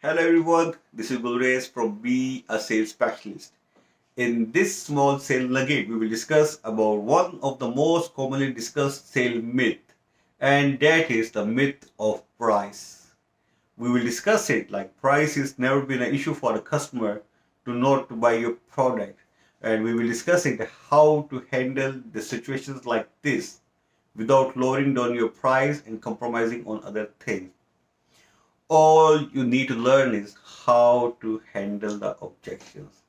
Hello everyone, this is Gulrez from Be a Sales Specialist. In this small sale nugget, we will discuss about one of the most commonly discussed sale myth, and that is the myth of price. We will discuss it like price has never been an issue for a customer to not to buy your product, and we will discuss it how to handle the situations like this without lowering down your price and compromising on other things. All you need to learn is how to handle the objections.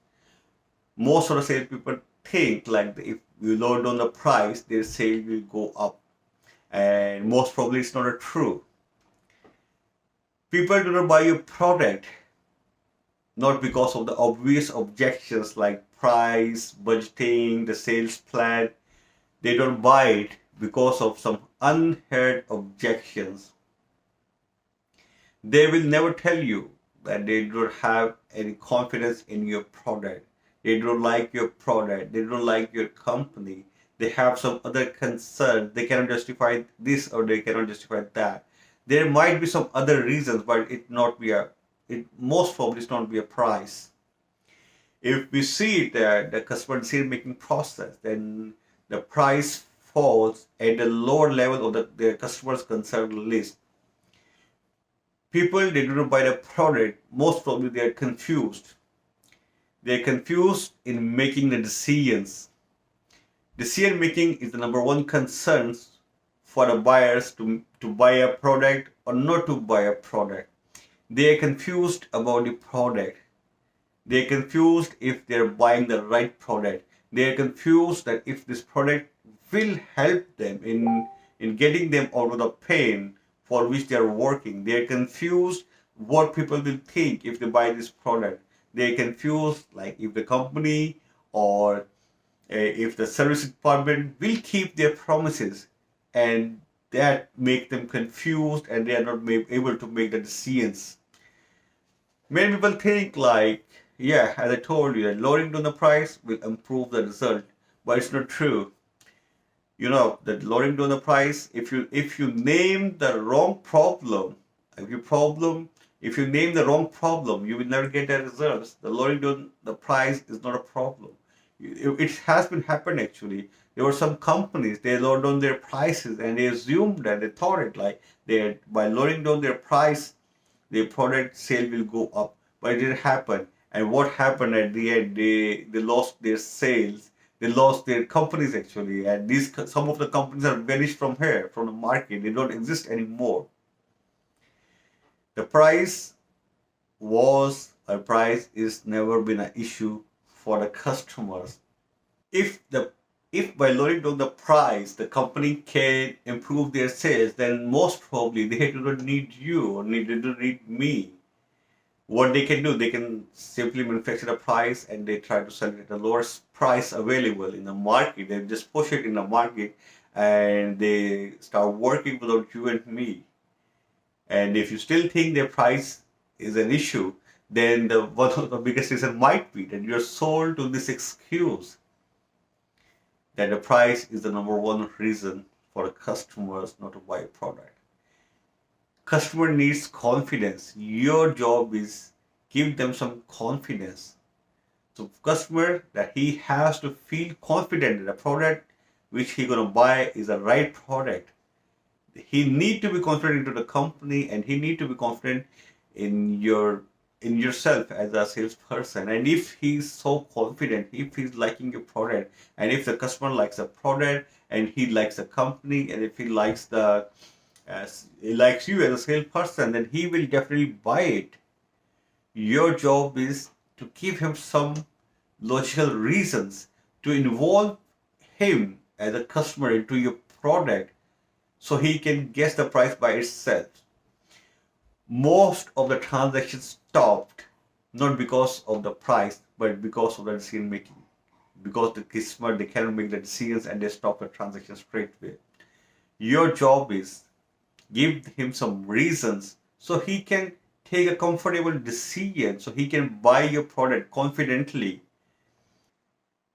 Most of the salespeople think like if you lower down the price, their sale will go up, and most probably it's not true. People do not buy your product not because of the obvious objections like price, budgeting, the sales plan. They don't buy it because of some unheard objections. They will never tell you that they don't have any confidence in your product. They don't like your product. They don't like your company. They have some other concern. They cannot justify this or they cannot justify that. There might be some other reasons, but it most probably is not be a price. If we see that the customer decision making process, then the price falls at the lower level of their customer's concern list. People, they do not buy the product, most probably they are confused. They are confused in making the decisions. Decision making is the number one concern for the buyers to buy a product or not to buy a product. They are confused about the product. They are confused if they are buying the right product. They are confused that if this product will help them in getting them out of the pain for which they are working. They are confused what people will think if they buy this product. They are confused like if the company or if the service department will keep their promises, and that make them confused and they are not able to make the decisions. Many people think like, yeah, as I told you, that lowering down the price will improve the result, but it's not true. You know that lowering down the price, if you name the wrong problem, if you name the wrong problem, you will never get the results. The lowering down the price is not a problem. It has been happened actually. There were some companies, they lowered down their prices and they assumed that they thought it like they by lowering down their price, their product sale will go up, but it didn't happen. And what happened at the end, they lost their sales, they lost their companies actually, and these some of the companies are vanished from here, from the market. They don't exist anymore. The price was a price is never been an issue for the customers. If the if by lowering down the price the company can improve their sales, then most probably they do not need you or they do not need me. What they can do, they can simply manufacture a price and they try to sell it at the lowest price available in the market. They just push it in the market and they start working without you and me. And if you still think their price is an issue, then one of the biggest reason might be that you're sold to this excuse that the price is the number one reason for the customers not to buy a product. Customer needs confidence. Your job is give them some confidence. So customer, that he has to feel confident that the product which he gonna buy is the right product. He need to be confident into the company and he need to be confident in yourself as a salesperson. And if he's so confident, if he's liking your product, and if the customer likes the product and he likes the company, and if he likes the as he likes you as a salesperson, then he will definitely buy it. Your job is to give him some logical reasons to involve him as a customer into your product so he can guess the price by itself. Most of the transactions stopped not because of the price but because of the decision making. Because the customer, they cannot make the decisions and they stop the transaction straight away. Your job is give him some reasons so he can take a comfortable decision, so he can buy your product confidently.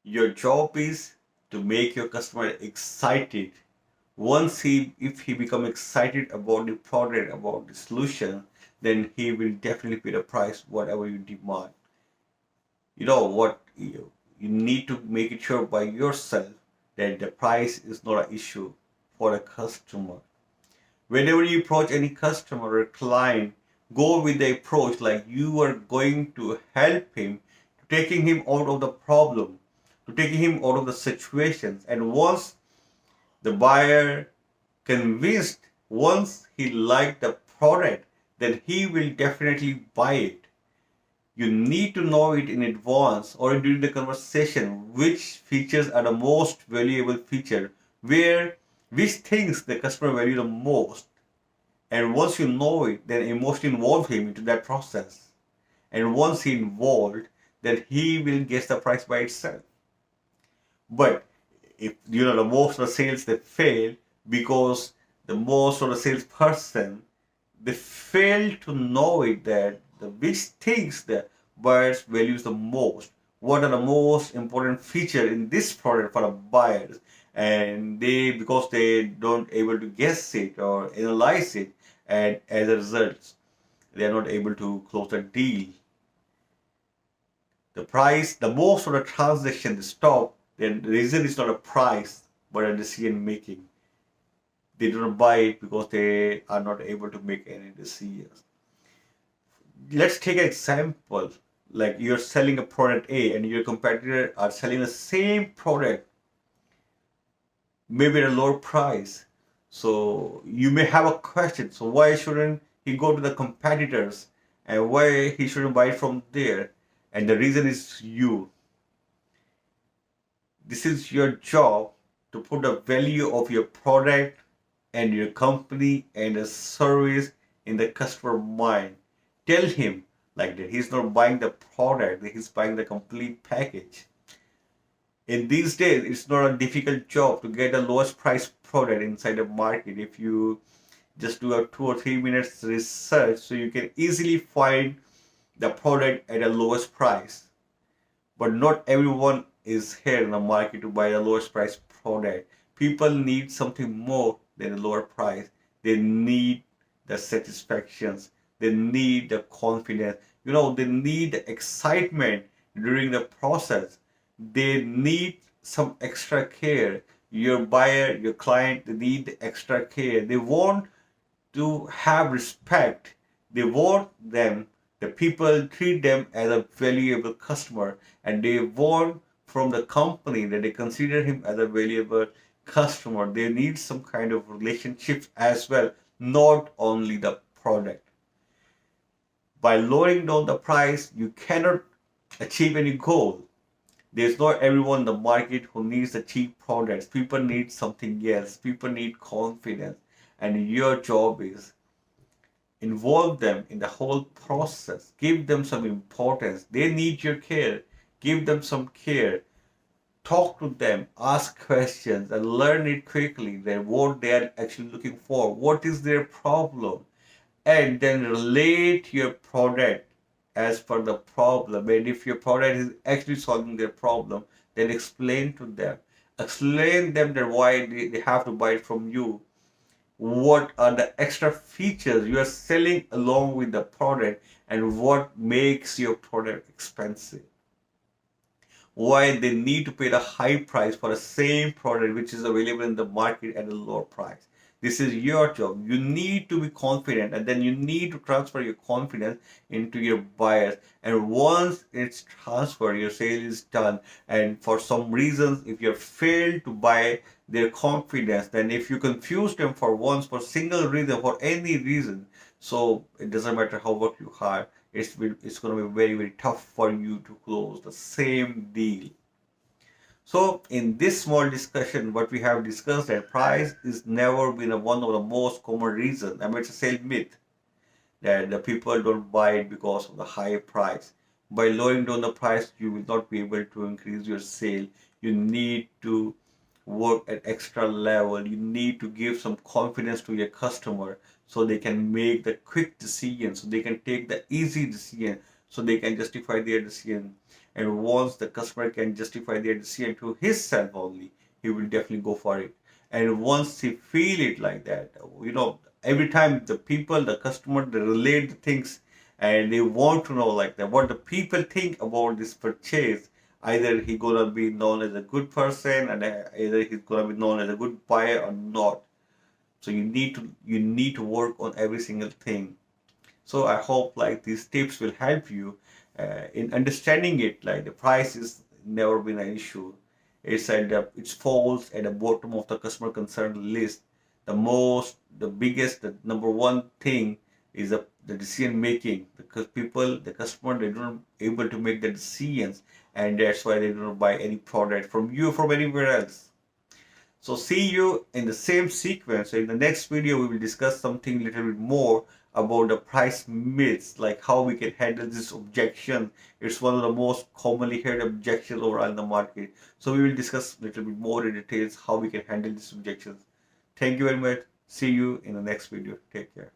Your job is to make your customer excited. If he become excited about the product, about the solution, then he will definitely pay the price whatever you demand. You know what, you need to make it sure by yourself that the price is not an issue for a customer. Whenever you approach any customer or client, go with the approach like you are going to help him, to taking him out of the problem, to taking him out of the situations. And once the buyer convinced, once he liked the product, then he will definitely buy it. You need to know it in advance or during the conversation which features are the most valuable feature, where which things the customer value the most. And once you know it, then emotionally involve him into that process. And once he involved, then he will guess the price by itself. But if the most of the sales they fail because the most of the salesperson they fail to know it, that the which things the buyers values the most, what are the most important feature in this product for the buyers, and they, because they don't able to guess it or analyze it, and as a result they are not able to close the deal. The price, the most of the transaction stop, then the reason is not a price but a decision making. They don't buy it because they are not able to make any decisions. Let's take an example, like you're selling a product A and your competitor are selling the same product, maybe at a lower price. So you may have a question, so why shouldn't he go to the competitors, and why he shouldn't buy from there? And the reason is you. This is your job to put the value of your product and your company and the service in the customer mind. Tell him like that he's not buying the product, he's buying the complete package. In these days, it's not a difficult job to get the lowest price product inside the market. If you just do a 2 or 3 minutes research, so you can easily find the product at the lowest price. But not everyone is here in the market to buy the lowest price product. People need something more than a lower price. They need the satisfactions. They need the confidence. They need the excitement during the process. They need some extra care. Your buyer, your client, they need extra care. They want to have respect. They want the people treat them as a valuable customer, and they want from the company that they consider him as a valuable customer. They need some kind of relationship as well, not only the product. By lowering down the price, you cannot achieve any goal. There's not everyone in the market who needs the cheap products. People need something else. People need confidence. And your job is involve them in the whole process. Give them some importance. They need your care. Give them some care. Talk to them. Ask questions and learn it quickly. That what they are actually looking for. What is their problem? And then relate your product as per the problem. And if your product is actually solving their problem, then explain to them. Explain them that why they have to buy it from you. What are the extra features you are selling along with the product, and what makes your product expensive. Why they need to pay the high price for the same product which is available in the market at a lower price. This is your job. You need to be confident, and then you need to transfer your confidence into your buyers. And once it's transferred, your sale is done. And for some reasons, if you failed to buy their confidence, then if you confuse them for once, for single reason, for any reason, so it doesn't matter how work you hard, it's going to be very, very tough for you to close the same deal. So in this small discussion, what we have discussed, that price is never been one of the most common reasons. I mean, it's a sales myth that the people don't buy it because of the high price. By lowering down the price, you will not be able to increase your sale. You need to work at extra level. You need to give some confidence to your customer so they can make the quick decision, so they can take the easy decision, so they can justify their decision. And once the customer can justify their decision to himself only, he will definitely go for it. And once he feel it like that, every time the people, the customer, they relate the things and they want to know like that what the people think about this purchase. Either he gonna be known as a good person and either he's gonna be known as a good buyer or not. So you need to work on every single thing. So I hope like these tips will help you in understanding it. Like the price is never been an issue. It falls at the bottom of the customer concern list. The biggest, the number one thing is the decision making, because the customer, they don't able to make the decisions, and that's why they don't buy any product from you or from anywhere else. So see you in the same sequence. So in the next video, we will discuss something a little bit more about the price myths, like how we can handle this objection. It's one of the most commonly heard objections overall in the market. So we will discuss a little bit more in details how we can handle these objections. Thank you very much. See you in the next video. Take care.